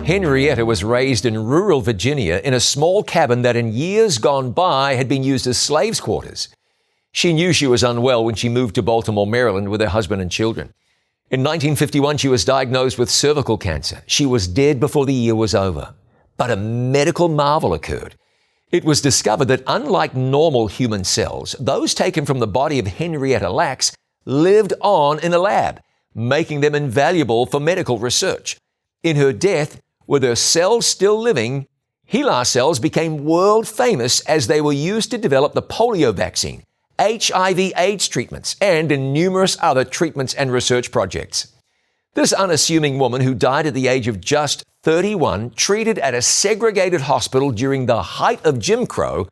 Henrietta was raised in rural Virginia in a small cabin that in years gone by had been used as slaves' quarters. She knew she was unwell when she moved to Baltimore, Maryland with her husband and children. In 1951, she was diagnosed with cervical cancer. She was dead before the year was over. But a medical marvel occurred. It was discovered that unlike normal human cells, those taken from the body of Henrietta Lacks lived on in a lab, making them invaluable for medical research. In her death, with her cells still living, HeLa cells became world famous as they were used to develop the polio vaccine, HIV/AIDS treatments, and in numerous other treatments and research projects. This unassuming woman, who died at the age of just 31, treated at a segregated hospital during the height of Jim Crow,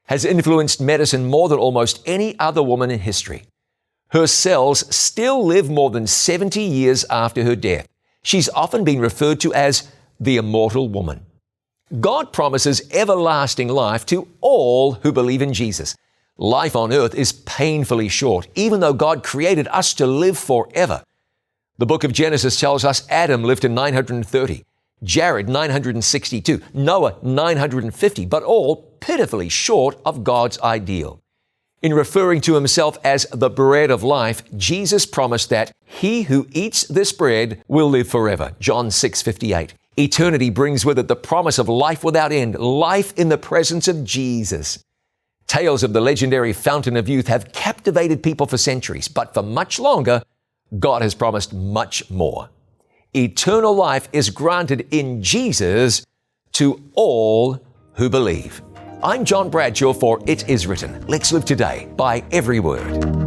has influenced medicine more than almost any other woman in history. Her cells still live more than 70 years after her death. She's often been referred to as the Immortal Woman. God promises everlasting life to all who believe in Jesus. Life on earth is painfully short, even though God created us to live forever. The book of Genesis tells us Adam lived to 930, Jared 962, Noah 950, but all pitifully short of God's ideal. In referring to himself as the bread of life, Jesus promised that he who eats this bread will live forever. John 6:58. Eternity brings with it the promise of life without end, life in the presence of Jesus. Tales of the legendary fountain of youth have captivated people for centuries, but for much longer, God has promised much more. Eternal life is granted in Jesus to all who believe. I'm John Bradshaw for It Is Written. Let's live today by every word.